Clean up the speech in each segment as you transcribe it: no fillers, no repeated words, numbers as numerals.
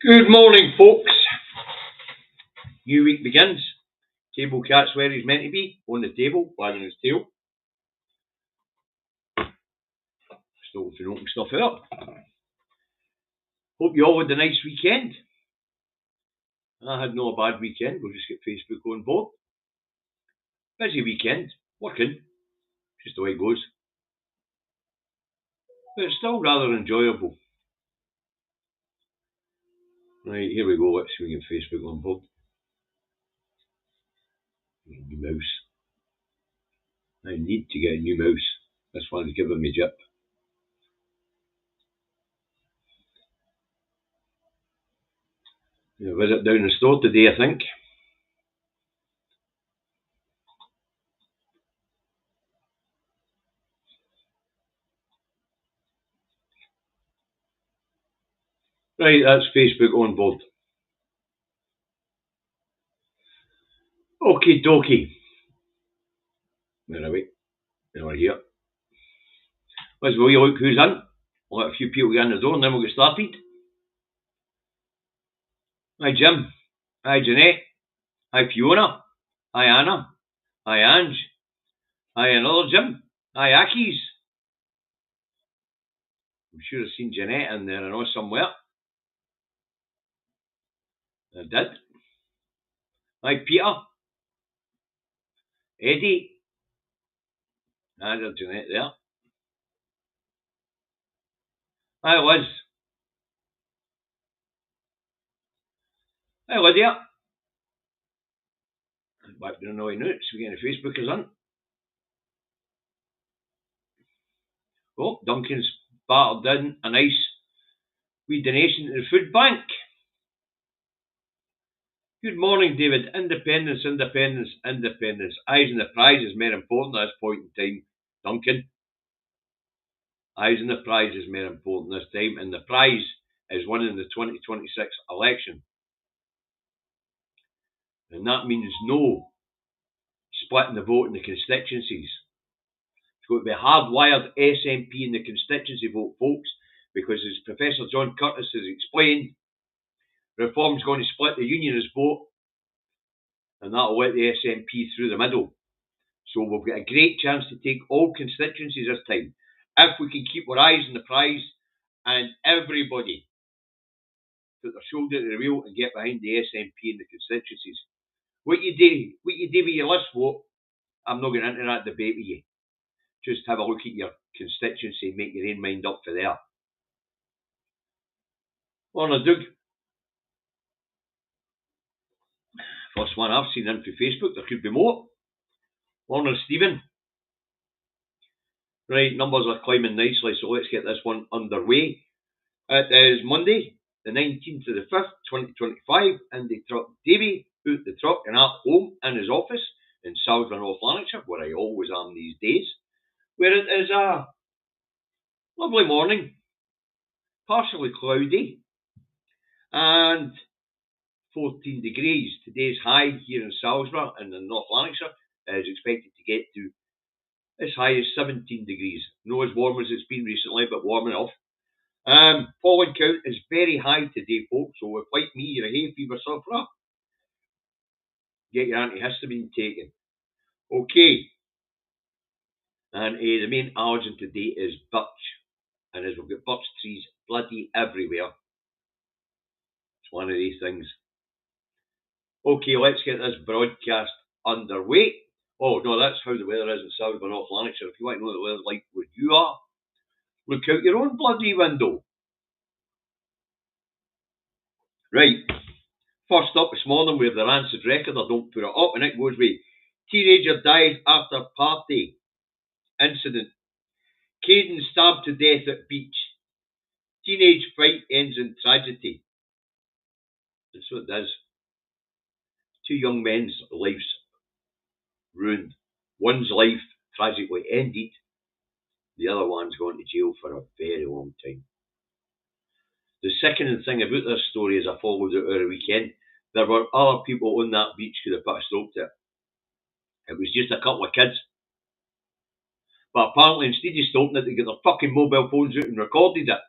Good morning, folks. New week begins. Table cat's where he's meant to be, on the table, wagging his tail. Still open stuff out. Hope you all had a nice weekend. I had no bad weekend. We'll just get Facebook on board. Busy weekend, working, just the way it goes. But it's still rather enjoyable. Right, here we go. Let's see if we get Facebook on board. New mouse. I need to get a new mouse. This one's giving me jip. A visit down the store today, I think. Right, that's Facebook on board. Okie dokie. Where are we? We're here. Let's go look who's in. We'll let a few people get in the door and then we'll get started. Hi Jim. Hi Jeanette. Hi Fiona. Hi Anna. Hi Ange. Hi another Jim. Hi Aki's. I'm sure I've seen Jeanette in there, I know somewhere. I did. Hi Peter. Eddie. There's Jeanette there. Hi Liz. Hi Lydia. Back down the way now, so we're getting the Facebookers in. Oh, Duncan's battered in a nice wee donation to the food bank. Good morning, David. Independence, independence, independence. Eyes on the prize is more important at this point in time, Duncan. Eyes on the prize is more important this time, and the prize is winning the 2026 election. And that means no splitting the vote in the constituencies. It's got to be a hardwired SNP in the constituency vote, folks, because as Professor John Curtis has explained, reform's going to split the unionist vote, and that'll let the SNP through the middle. So we've got a great chance to take all constituencies this time, if we can keep our eyes on the prize and everybody put their shoulder to the wheel and get behind the SNP in the constituencies. What you do with your list vote, I'm not going into that debate with you. Just have a look at your constituency and make your own mind up for there. Morning, Doug. First one I've seen in through Facebook. There could be more. Morning, Stephen. Right, numbers are climbing nicely, so let's get this one underway. It is Monday, the 19th of the 5th, 2025, and the Two Davies put the truck and at home in his office in Salisbury, North Lanarkshire, where I always am these days, where it is a lovely morning, partially cloudy, and 14 degrees. Today's high here in Salisbury and in North Lanarkshire is expected to get to as high as 17 degrees. Not as warm as it's been recently, but warm enough. Pollen count is very high today, folks, so if, like me, you're a hay fever sufferer, get your antihistamine taken. Okay. And the main allergen today is birch. And as we've got birch trees bloody everywhere, it's one of these things. Okay, let's get this broadcast underway. Oh, no, that's how the weather is in Salisbury, North Lanarkshire. If you want to know what the weather's like where you are, look out your own bloody window. Right. First up this morning, we have the rancid record. I don't put it up, and it goes with teenager dies after party incident. Caden stabbed to death at beach. Teenage fight ends in tragedy. That's what it does. Two young men's lives ruined. One's life tragically ended. The other one's gone to jail for a very long time. The sickening thing about this story is I followed it over the weekend. There were other people on that beach who had put a stop to it. It was just a couple of kids. But apparently, instead of stopping it, they got their fucking mobile phones out and recorded it.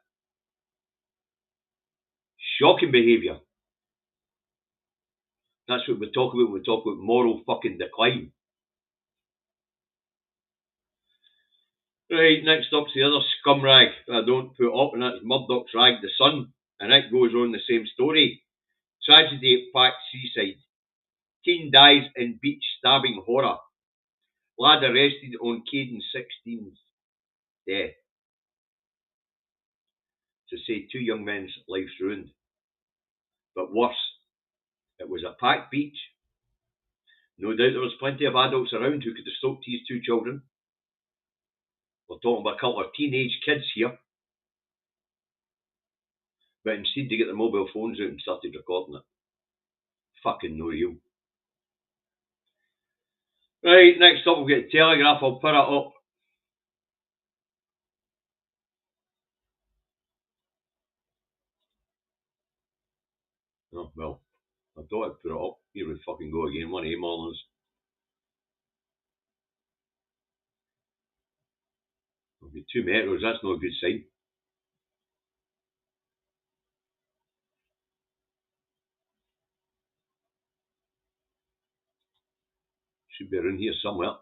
Shocking behaviour. That's what we talk about when we talk about moral fucking decline. Right, next up's the other scum rag I don't put up, and that's Murdoch's Rag the Sun, and it goes on the same story. Tragedy at Pack Seaside. Teen dies in beach stabbing horror. Lad arrested on Caden 16's death. To say 2 young men's lives ruined. But worse, it was a packed beach. No doubt there was plenty of adults around who could have stoked these 2 children. We're talking about a couple of teenage kids here. But instead they get their mobile phones out and started recording it. Fucking no real. Right, next up we'll get Telegraph. I'll put it up. Oh, well, I thought I'd put it up. Here we fucking go again. One of mornings. There'll be 2 metros. That's not a good sign. Should be around here somewhere.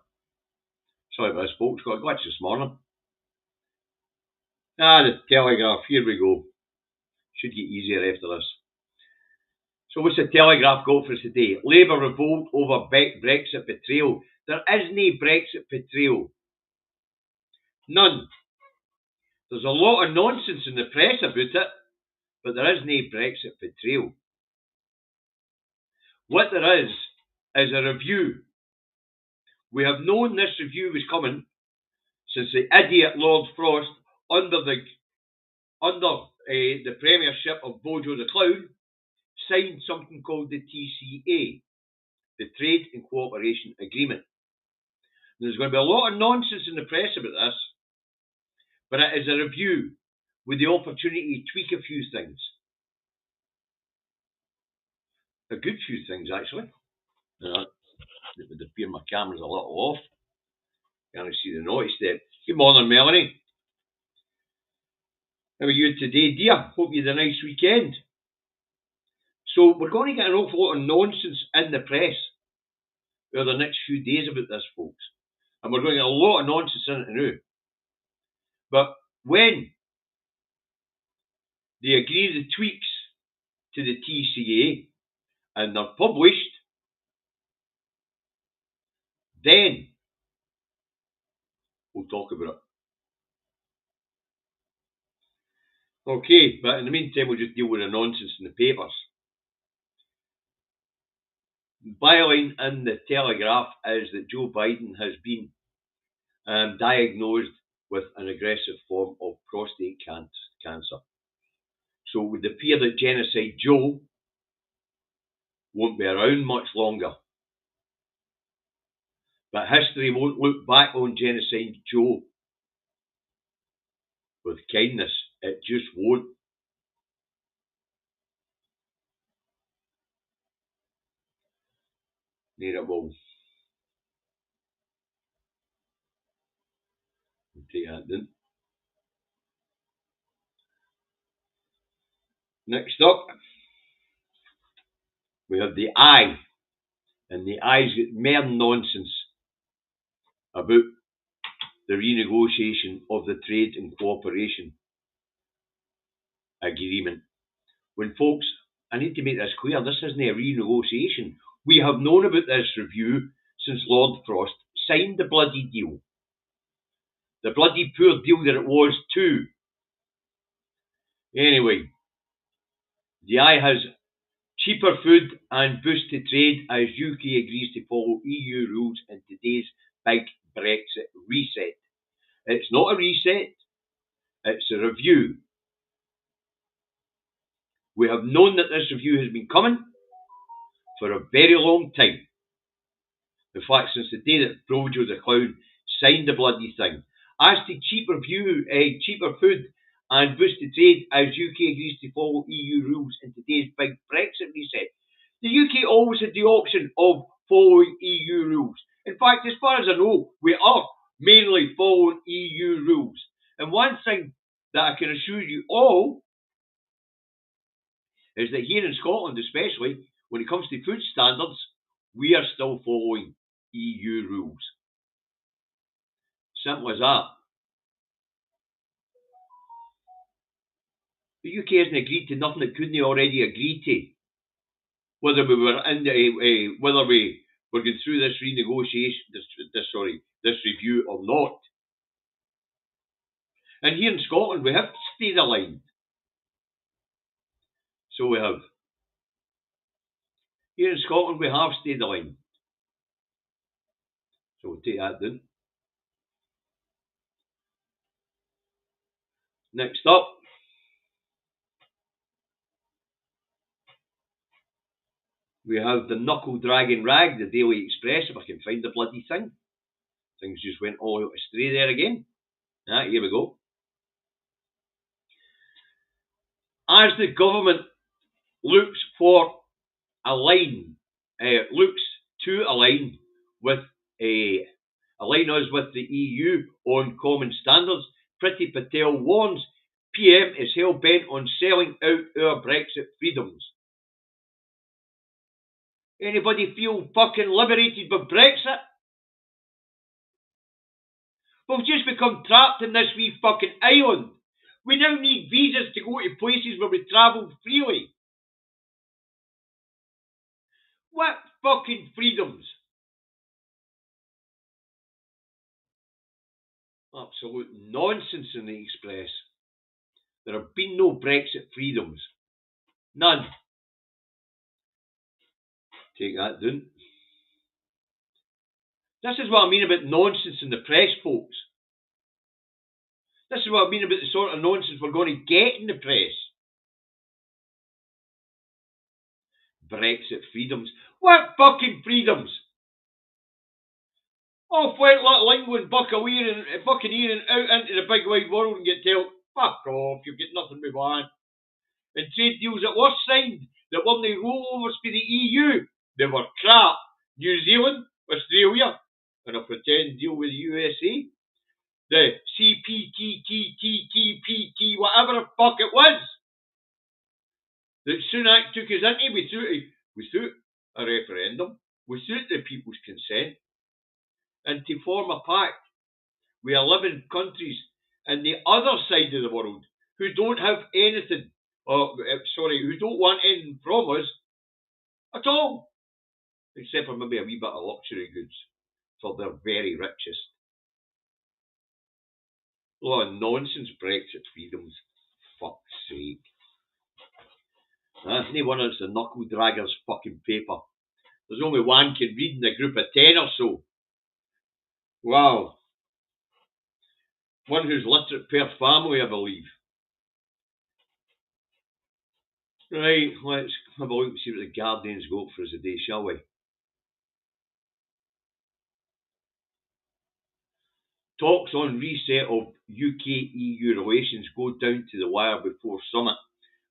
Sorry about this, folks. Got a glitch this morning. The Telegraph. Here we go. Should get easier after this. So what's the Telegraph got for us today? Labour revolt over Brexit betrayal. There is no Brexit betrayal. None. There's a lot of nonsense in the press about it, but there is no Brexit betrayal. What there is a review. We have known this review was coming since the idiot Lord Frost, under the premiership of Bojo the Clown, signed something called the TCA, the Trade and Cooperation Agreement. There's going to be a lot of nonsense in the press about this, but it is a review with the opportunity to tweak a few things. A good few things, actually. It would appear my camera's a little off. Can't see the naughty step. Good morning, Melanie. How are you today, dear? Hope you had a nice weekend. So we're going to get an awful lot of nonsense in the press over the next few days about this, folks. And we're going to get a lot of nonsense in it now. But when they agree the tweaks to the TCA and they're published, then we'll talk about it. Okay, but in the meantime, we'll just deal with the nonsense in the papers. Byline in the Telegraph is that Joe Biden has been diagnosed with an aggressive form of prostate cancer. So it would appear that Genocide Joe won't be around much longer. But history won't look back on Genocide Joe with kindness. It just won't. Near it will. Take that then. Next up, we have the Eye. And the Eye's got mere nonsense about the renegotiation of the Trade and Cooperation Agreement. When folks, I need to make this clear, this isn't a renegotiation. We have known about this review since Lord Frost signed the bloody deal. The bloody poor deal that it was too. Anyway, the Eye has cheaper food and boost to trade as UK agrees to follow EU rules in today's big Brexit reset. It's not a reset, it's a review. We have known that this review has been coming for a very long time. In fact, since the day that Bojo the Clown signed the bloody thing. As to cheaper food and boosted trade as UK agrees to follow EU rules in today's big Brexit reset. The UK always had the option of following EU rules. In fact, as far as I know, we are mainly following EU rules. And one thing that I can assure you all is that here in Scotland, especially, when it comes to food standards, we are still following EU rules. Simple as that. The UK hasn't agreed to nothing it couldn't already agree to. Whether we were in whether we were going through this renegotiation, this review or not. And here in Scotland, we have stayed aligned. So we have. Here in Scotland, we have stayed aligned. So we'll take that down. Next up, we have the knuckle dragging rag, the Daily Express, if I can find the bloody thing. Things just went all astray there again. Here we go. As the government looks for a line, looks to align with align us with the EU on common standards, Priti Patel warns PM is hell-bent on selling out our Brexit freedoms. Anybody feel fucking liberated by Brexit? We've just become trapped in this wee fucking island. We now need visas to go to places where we travel freely. What fucking freedoms? Absolute nonsense in the Express. There have been no Brexit freedoms. None. Take that down. This is what I mean about nonsense in the press, folks. This is what I mean about the sort of nonsense we're going to get in the press. Brexit freedoms. What fucking freedoms? Off went little England buccaneering out into the big wide world and get told, fuck off, you've got nothing to want. And trade deals that were signed, that weren't rollovers for the EU, they were crap. New Zealand, Australia, and a pretend deal with the USA. The CPTTTTPT, whatever the fuck it was, that Sunak took us into, we threw a referendum, we threw the people's consent, and to form a pact with 11 countries on the other side of the world who don't have anything, who don't want anything from us at all, except for maybe a wee bit of luxury goods for their very richest. A lot of nonsense Brexit freedoms. Fuck's sake. That's no wonder it's the knuckle draggers fucking paper. There's only one can read in a group of 10 or so. Wow. One who's literate per family, I believe. Right, let's have a look and see what the Guardian's got for us today, shall we? Talks on reset of UK-EU relations go down to the wire before summit.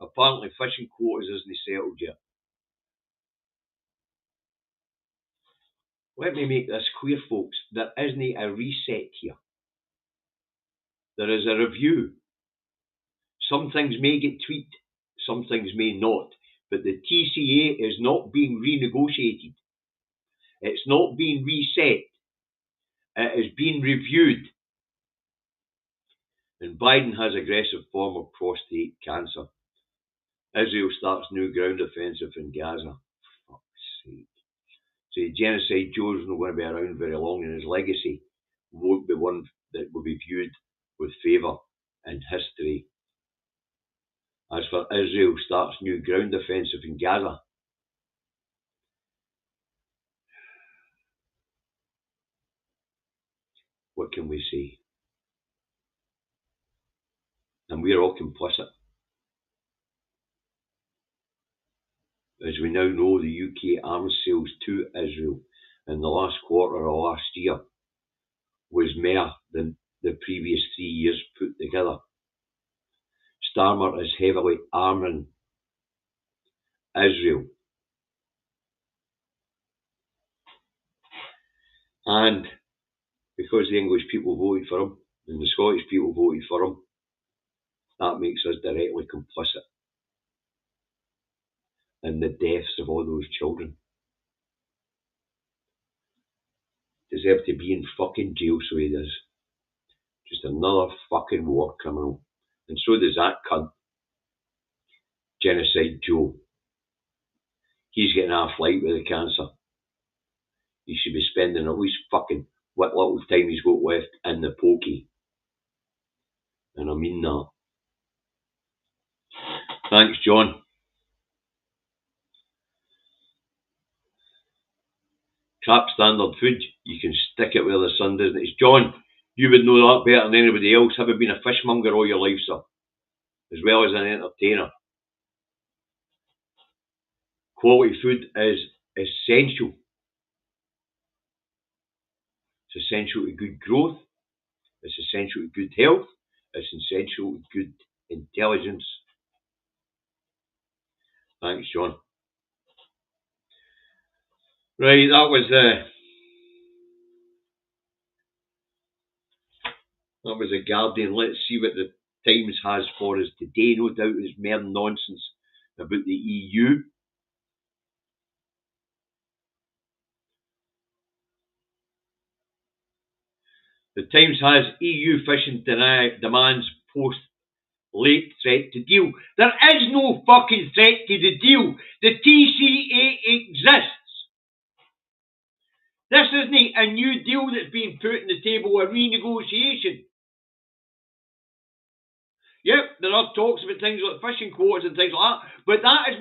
Apparently fishing quotas isn't settled yet. Let me make this clear, folks. There isn't a reset here. There is a review. Some things may get tweaked, some things may not. But the TCA is not being renegotiated. It's not being reset. It is being reviewed. And Biden has aggressive form of prostate cancer. Israel starts new ground offensive in Gaza. For fuck's sake. So genocide Joe's not going to be around very long, and his legacy won't be one that will be viewed with favour in history. As for Israel starts new ground offensive in Gaza, what can we say? And we're all complicit. As we now know, the UK arms sales to Israel in the last quarter of last year was more than the previous 3 years put together. Starmer is heavily arming Israel. And because the English people voted for him and the Scottish people voted for him, that makes us directly complicit. and the deaths of all those children deserve to be in fucking jail, so he does. Just another fucking war criminal. And so does that cunt, Genocide Joe. He's getting a flight with the cancer. He should be spending at least fucking what little time he's got left in the pokey. And I mean that. Thanks, John. Crap standard food, you can stick it where the sun doesn't. It's John, you would know that better than anybody else, having been a fishmonger all your life, sir, as well as an entertainer. Quality food is essential. It's essential to good growth. It's essential to good health. It's essential to good intelligence. Thanks, John. Right, that was the Guardian. Let's see what the Times has for us today. No doubt it's mere nonsense about the EU. The Times has EU fishing demands post late threat to deal. There is no fucking threat to the deal. The TCA exists. This isn't a new deal that's being put on the table, a renegotiation. Yep, there are talks about things like fishing quotas and things like that, but that is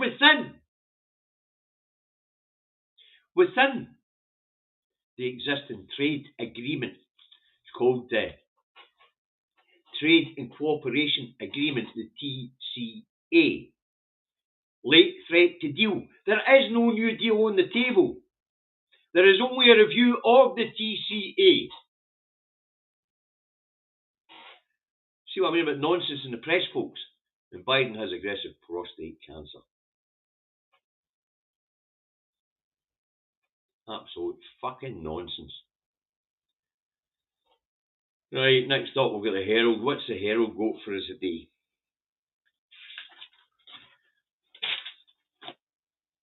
within the existing trade agreement. It's called the Trade and Cooperation Agreement, the TCA. Late threat to deal. There is no new deal on the table. There is only a review of the TCA. See what I mean about nonsense in the press, folks? And Biden has aggressive prostate cancer. Absolute fucking nonsense. Right, next up we've got the Herald. What's the Herald got for us today?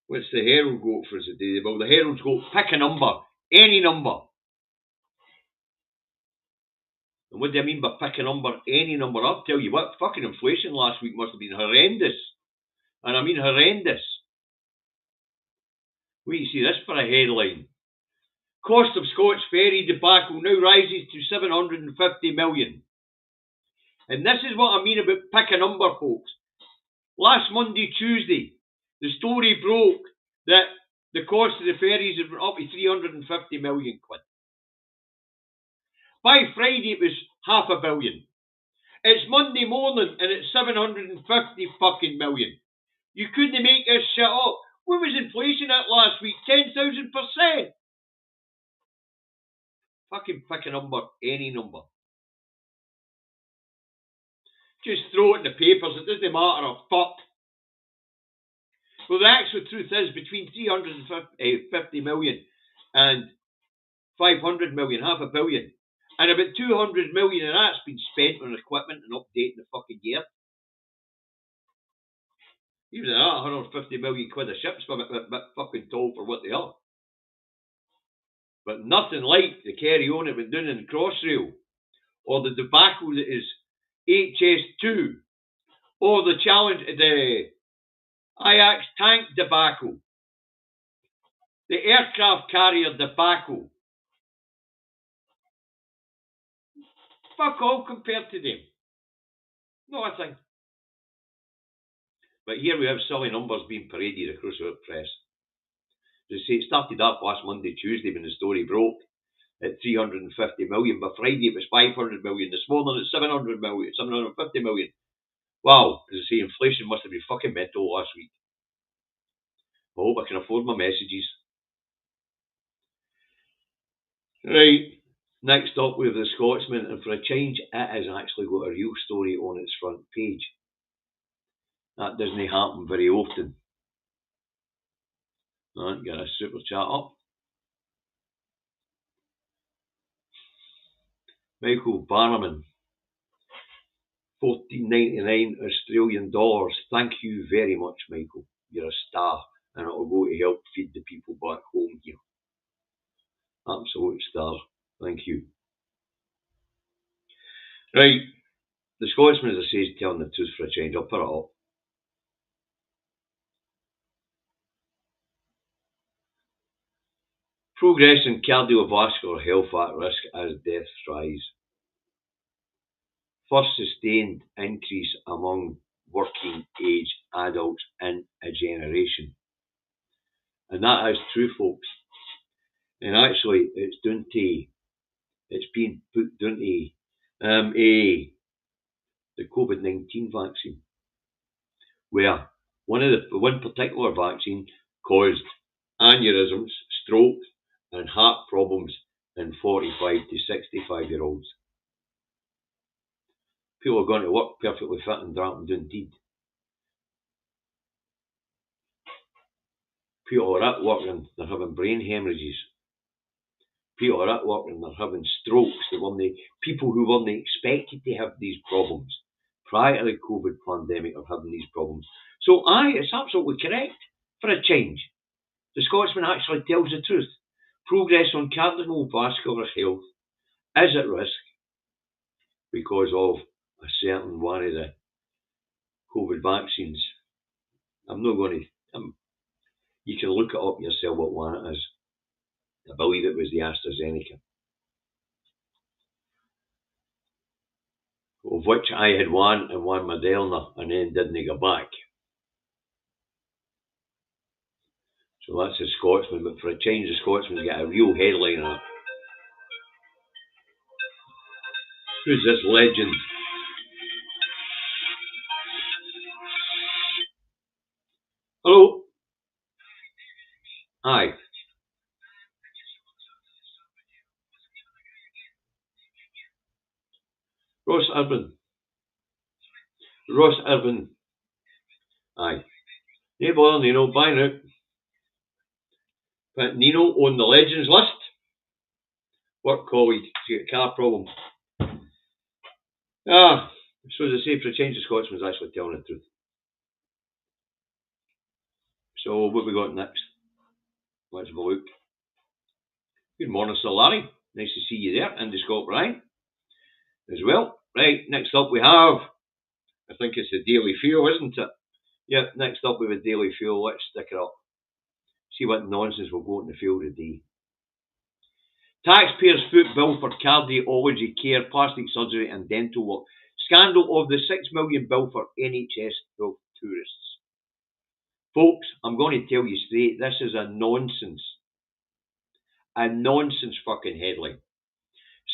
What's the Herald got for us today? Well, the Herald's got pick a number, any number. And what do I mean by pick a number, any number? I'll tell you what, fucking inflation last week must have been horrendous. And I mean horrendous. Wait till you see this for a headline. Cost of Scots ferry debacle now rises to 750 million. And this is what I mean about pick a number, folks. Last Monday, Tuesday, the story broke that the cost of the ferries had went up to 350 million quid. By Friday, it was $500 million. It's Monday morning and it's 750 fucking million. You couldn't make this shit up. What was inflation at last week? 10,000%. Fucking pick a number, any number. Just throw it in the papers, it doesn't matter a fuck. Well, the actual truth is between 350 million and 500 million, $500 million. And about 200 million of that's been spent on equipment and updating the fucking gear. Even that, 150 million quid of ships are a bit fucking tall for what they are. But nothing like the carry on it been doing in the Crossrail, or the debacle that is HS2, or the challenge, the Ajax tank debacle, the aircraft carrier debacle. Fuck all compared to them. Not a thing. But here we have silly numbers being paraded across our press. As I say, it started up last Monday, Tuesday when the story broke at 350 million. By Friday it was 500 million. This morning it's 700 million, 750 million. Wow, as I say, inflation must have been fucking mental last week. I hope I can afford my messages. Right, next up we have the Scotsman, and for a change it has actually got a real story on its front page. That doesn't happen very often. Alright, get a super chat up. Michael Barman, $14.99 Australian dollars. Thank you very much, Michael. you're a star, and it'll go to help feed the people back home here. Absolute star. Thank you. Right, the Scotsman, as I say, is telling the truth for a change. I'll put it up. Progress in cardiovascular health at risk as deaths rise. First sustained increase among working age adults in a generation. And that is true, folks. And actually, it's been put down to the COVID-19 vaccine, where one particular vaccine caused aneurysms, stroke, and heart problems in 45 to 65-year-olds. People are going to work perfectly fit and drunk indeed. People are at work and they're having brain hemorrhages. People are at work and they're having strokes. People who weren't expected to have these problems prior to the COVID pandemic are having these problems. So it's absolutely correct for a change. The Scotsman actually tells the truth. Progress on cardiovascular health is at risk because of a certain one of the COVID vaccines. I'm not going to. You can look it up yourself what one it is. I believe it was the AstraZeneca, of which I had one and one Moderna, and then didn't go back. So that's a Scotsman, but for a change, the Scotsman get a real headline on it. Who's this legend? Hello? Hi. Ross Urban. Aye. No bother, Nino, bye now. Put Nino on the legends list. Work colleague, he's got a car problem. So as I say, for a change, the Scotsman's actually telling the truth. So what we got next? Let's have a look. Good morning, Sir Larry. Nice to see you there, and the Scott Brian as well. Right, next up we have, I think it's the Daily Fuel, isn't it? Yep, next up we have the Daily Fuel. Let's stick it up. See what nonsense will go in the field today. Taxpayers foot bill for cardiology care, plastic surgery and dental work. Scandal of the $6 million bill for NHS health tourists. Folks, I'm going to tell you straight, this is a nonsense fucking headline.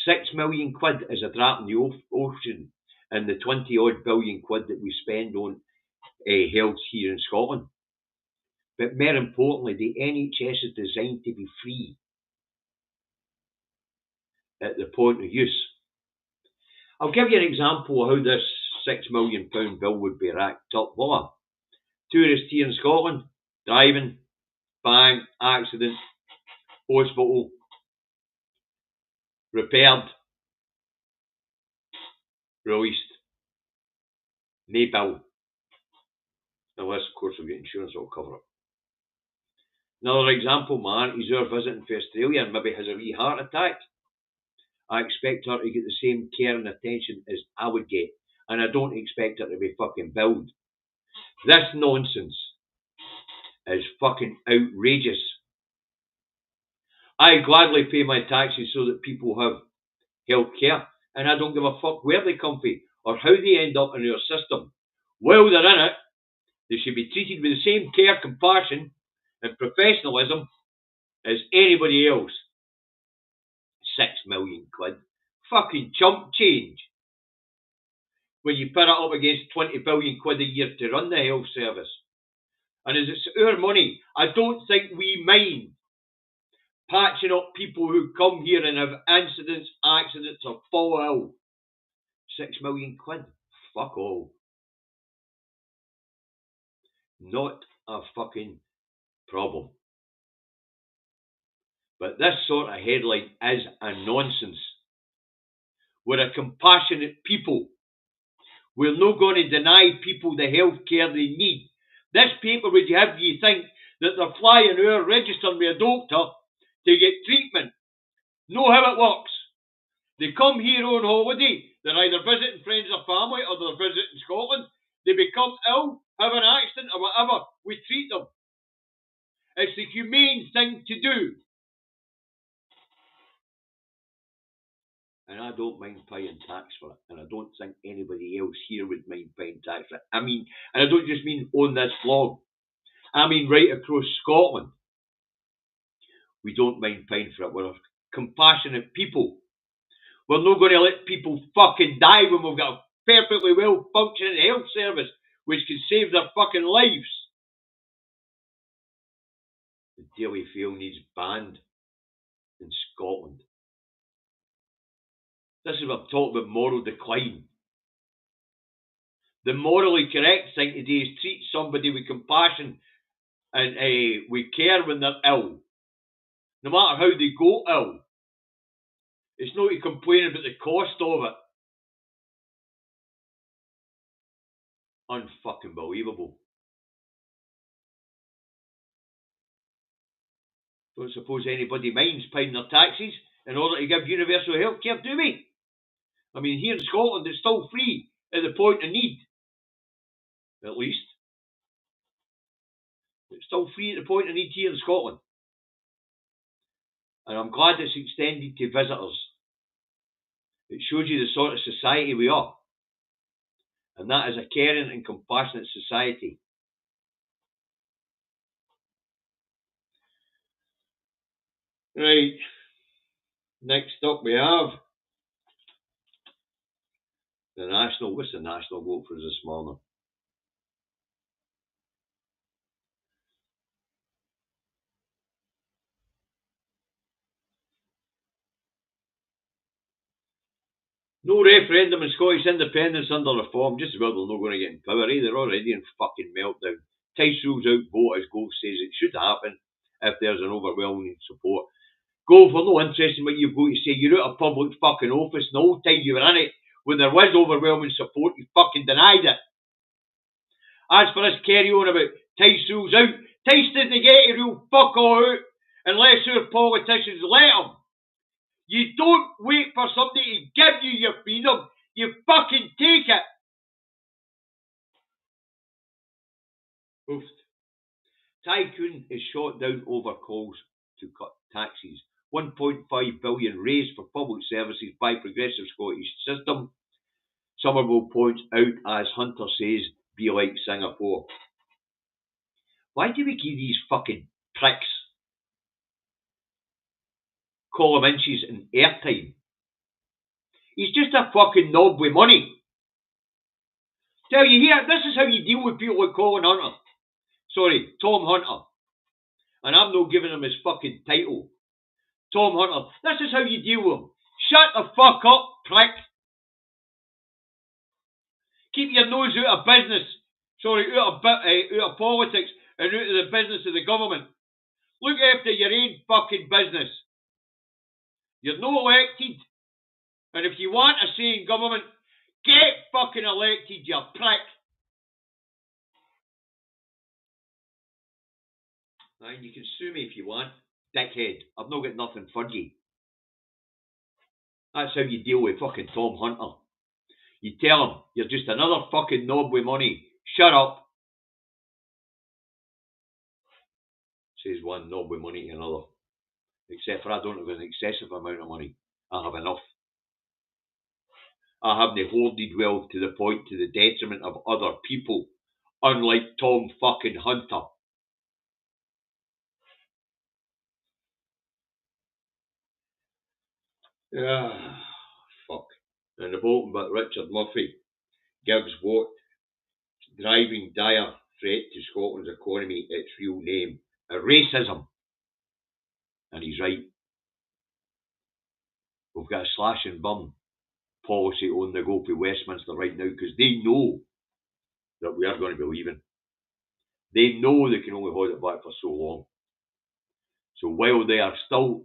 6 million quid is a drop in the ocean in the 20 odd billion quid that we spend on health here in Scotland. But more importantly, the NHS is designed to be free at the point of use. I'll give you an example of how this £6 million bill would be racked up. Voila. Tourist here in Scotland, driving, bang, accident, hospital, repaired, released. No bill. Unless, of course, we've got insurance that will cover it. Another example, my auntie's there visiting from Australia and maybe has a wee heart attack. I expect her to get the same care and attention as I would get. And I don't expect her to be fucking billed. This nonsense is fucking outrageous. I gladly pay my taxes so that people have health care. And I don't give a fuck where they come from or how they end up in your system. While they're in it, they should be treated with the same care, compassion and professionalism as anybody else. 6 million quid. Fucking chump change. When you put it up against 20 billion quid a year to run the health service. And as it's our money, I don't think we mind patching up people who come here and have incidents, accidents or fall ill. 6 million quid. Fuck all. Not a fucking problem. But this sort of headline is a nonsense. We're a compassionate people. We're not going to deny people the health care they need. This paper would have you think that they're flying over, registering with a doctor to get treatment. Know how it works. They come here on holiday, they're either visiting friends or family or they're visiting Scotland. They become ill, have an accident or whatever, we treat them. It's the humane thing to do. And I don't mind paying tax for it. And I don't think anybody else here would mind paying tax for it. I mean, and I don't just mean on this vlog. I mean right across Scotland. We don't mind paying for it. We're compassionate people. We're not going to let people fucking die when we've got a perfectly well functioning health service which can save their fucking lives. The Daily Fail needs banned in Scotland. This is what I'm talking about, moral decline. The morally correct thing to do is treat somebody with compassion and with care when they're ill. No matter how they go ill. It's not to complain about the cost of it. Unfucking believable. Don't suppose anybody minds paying their taxes in order to give universal health care, do we? I mean, here in Scotland, it's still free at the point of need. At least. It's still free at the point of need here in Scotland. And I'm glad it's extended to visitors. It shows you the sort of society we are. And that is a caring and compassionate society. Right. Next up we have the National. What's the National vote for this morning? No referendum in Scottish independence under reform, just as well they're not going to get in power, eh? They're already in fucking meltdown. Tice rules out vote as Gove says it should happen if there's an overwhelming support. Gove, we're not interested in what you've got to say. You're out of public fucking office, and the whole time you were in it, when there was overwhelming support, you fucking denied it. As for this carry on about Tice rules out, Tice doesn't get to rule fuck all out unless our politicians let him. You don't wait for somebody to give you your freedom. You fucking take it. Oof. Tycoon is shot down over calls to cut taxes. 1.5 billion raised for public services by Progressive Scottish System. Somerville points out, as Hunter says, be like Singapore. Why do we give these fucking pricks column inches and airtime? He's just a fucking knob with money. Tell you here, this is how you deal with people like Tom Hunter. And I'm not giving him his fucking title. Tom Hunter, this is how you deal with him. Shut the fuck up, prick. Keep your nose out of business. Out of politics and out of the business of the government. Look after your own fucking business. You're not elected. And if you want a say in government, get fucking elected, you prick. And you can sue me if you want, dickhead. I've not got nothing for you. That's how you deal with fucking Tom Hunter. You tell him, you're just another fucking knob with money. Shut up. Says one knob with money to another. Except for I don't have an excessive amount of money. I have enough. I haven't hoarded wealth to the point to the detriment of other people. Unlike Tom fucking Hunter. Ah, fuck. And the bottom bit, Richard Murphy gives what driving dire threat to Scotland's economy its real name. Racism. And he's right. We've got a slash and burn policy on the go for Westminster right now because they know that we are going to be leaving. They know they can only hold it back for so long. So while they are still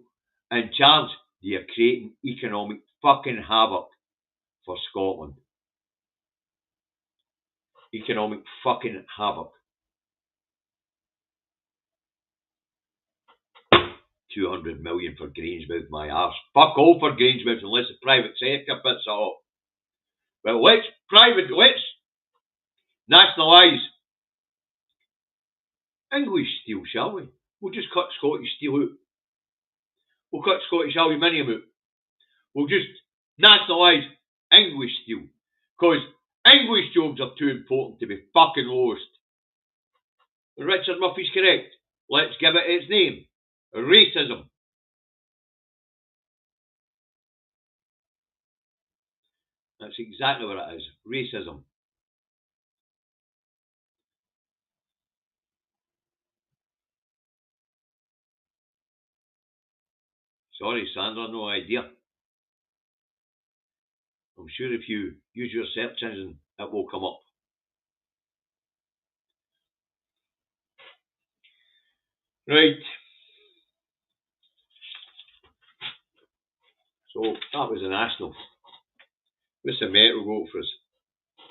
in charge, they are creating economic fucking havoc for Scotland. Economic fucking havoc. 200 million for Grangemouth, my arse. Fuck all for Grangemouth unless the private sector puts it up. Well, let's nationalise English steel, shall we? We'll just cut Scottish steel out. We'll cut Scottish aluminium out. We'll just nationalise English steel. Because English jobs are too important to be fucking lost. Richard Murphy's correct. Let's give it its name. Racism. That's exactly what it is. Racism. Sorry, Sandra, no idea. I'm sure if you use your search engine, it will come up. Right. So that was the National. What's the Metro vote for us?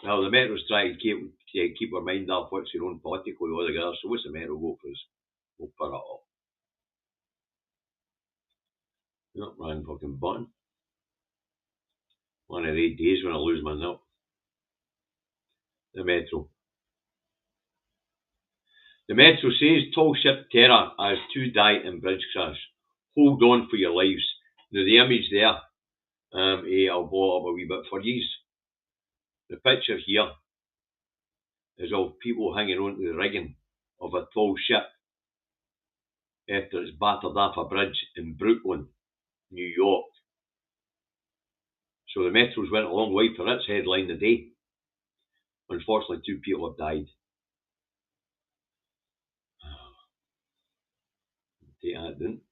Now the Metro's trying to keep our mind off what's your own political altogether. So what's the Metro vote for us? We'll put it up. Not wrong fucking button. One of the days when I lose my nut. The Metro. The Metro says tall ship terror as 2 die in bridge crash. Hold on for your lives. Now the image there, I'll blow it up a wee bit for you. The picture here is of people hanging onto the rigging of a tall ship after it's battered off a bridge in Brooklyn, New York. So the Metro's went a long way for its headline today. Unfortunately, 2 people have died. Take that, didn't.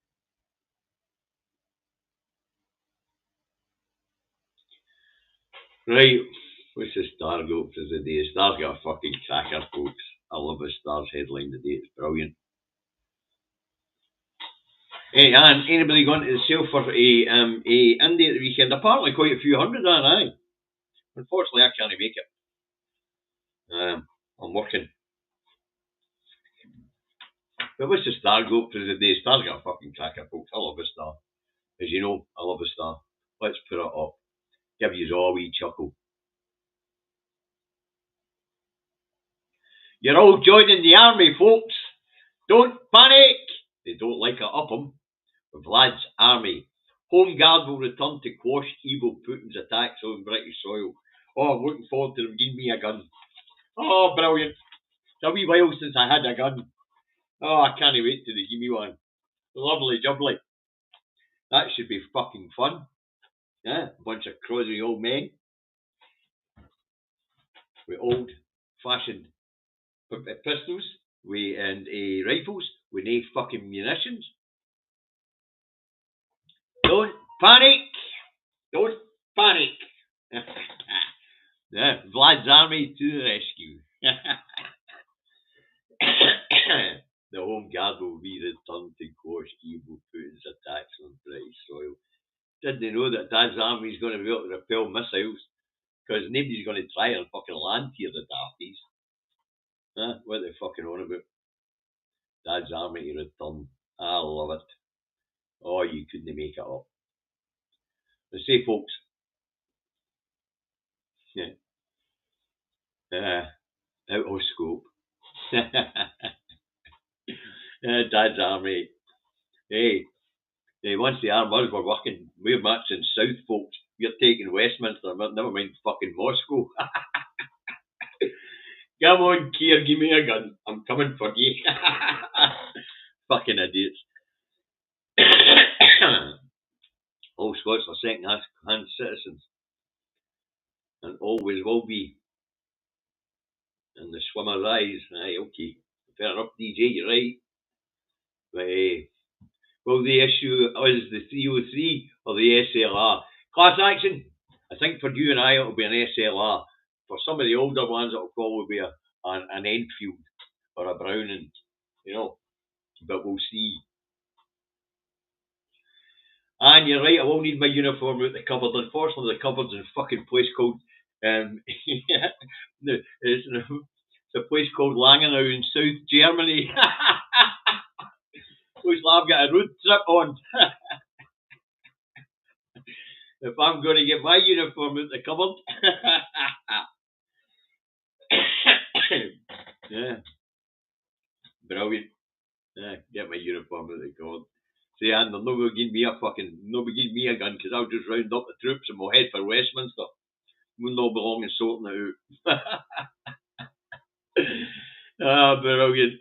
Right, what's the Star go for the day? Star's got a fucking cracker, folks. I love the Star's headline today, it's brilliant. Hey, and anybody going to the sale for a India at the weekend? Apparently quite a few hundred, aye. Unfortunately, I can't make it. I'm working. But what's the Star go for the day? Star's got a fucking cracker, folks. I love the Star. As you know, I love the Star. Let's put it up. Give you all a wee chuckle. You're all joining the army, folks. Don't panic. They don't like it up 'em. Vlad's army. Home Guard will return to quash evil Putin's attacks on British soil. Oh, I'm looking forward to them giving me a gun. Oh, brilliant. It's a wee while since I had a gun. Oh, I can't wait till they give me one. Lovely jubbly. That should be fucking fun. Yeah, a bunch of crosby old men with old-fashioned pistols and rifles with no fucking munitions. Don't panic. Don't panic. Yeah, Vlad's army to the rescue. The Home Guard will be returned to quash evil Putin's attacks on British soil. Didn't they know that Dad's army is going to be able to repel missiles? Because nobody's going to try and fucking land here, the dafties. Huh? What are they fucking on about? Dad's army to return. I love it. Oh, you couldn't make it up. But say, folks. Yeah. Out of scope. Dad's army. Hey, once the armors were working, we're marching south, folks. You're taking Westminster, never mind fucking Moscow. Come on, Keir, give me a gun. I'm coming for you. Fucking idiots. All Scots are second-hand citizens. And always will be. And the swimmer's eyes. Aye, okay. Fair enough, DJ, you're right. But, will the issue is the 303 or the SLR? Class action. I think for you and I it'll be an SLR. For some of the older ones it'll probably be an Enfield or a Browning, you know. But we'll see. And you're right, I will need my uniform out the cupboard. Unfortunately, the cupboard's in a fucking place called it's a place called Langenau in South Germany. Looks like I've got a road trip on. If I'm going to get my uniform out the cupboard. Yeah, brilliant. Yeah, get my uniform out the cupboard. See, and they're not going to give me a gun, because I'll just round up the troops and we'll head for Westminster. We'll not be long in sorting it out. Ah, brilliant.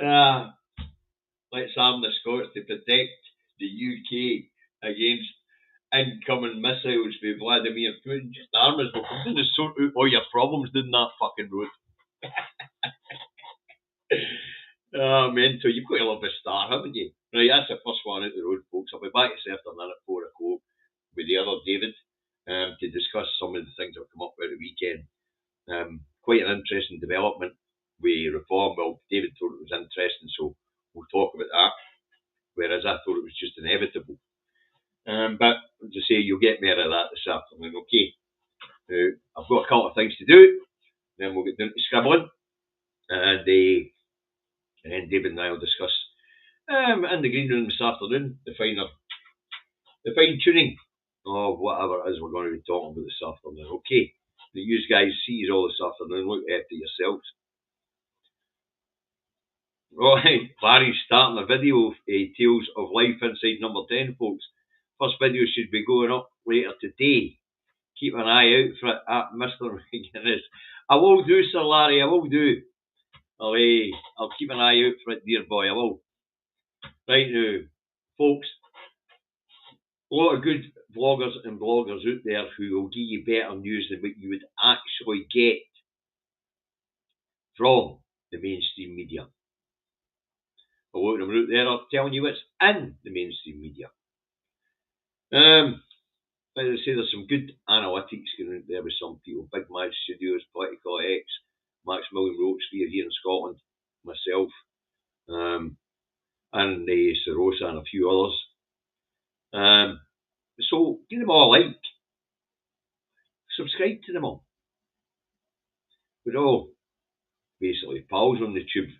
Ah, let's arm the Scots to protect the UK against incoming missiles from Vladimir Putin. Just arm us, we'll come down and sort out all your problems down that fucking road. Ah, mental. You've got to love a star, haven't you? Right, that's the first one out the road, folks. I'll be back this afternoon at 4 o'clock with the other David to discuss some of the things that have come up over the weekend. Quite an interesting development with reform. Well, David thought it was interesting, so we'll talk about that. Whereas I thought it was just inevitable. But as I say, you'll get more of that this afternoon, okay? I've got a couple of things to do, then we'll get down to scribbling, and then David and I will discuss in the green room this afternoon the fine tuning of whatever it is we're going to be talking about this afternoon, okay? That you guys see all this afternoon, look after yourselves. Right, Larry's starting a video of Tales of Life inside number 10, folks. First video should be going up later today. Keep an eye out for it at Mr. McGuinness. I will do, Sir Larry, I will do. I'll keep an eye out for it, dear boy, I will. Right now, folks, a lot of good vloggers and bloggers out there who will give you better news than what you would actually get from the mainstream media. A lot of them out there are telling you what's in the mainstream media. As I say, there's some good analytics going out there with some people. Big Mad Studios, Political X, Maximilian Roachtree here in Scotland, myself, and Sarosa and a few others. So give them all a like. Subscribe to them all. We're all basically pals on the tube,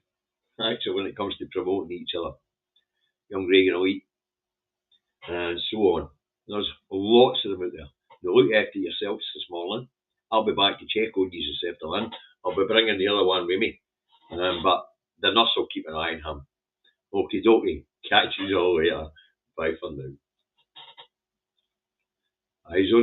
actually, when it comes to promoting each other. Young Reagan Elite, and so on. There's lots of them out there. Now look after yourselves this morning. I'll be back to check on you this afternoon. I'll be bringing the other one with me. But the nurse will keep an eye on him. Okie dokie. Catch you all later. Bye for now. Eyes on the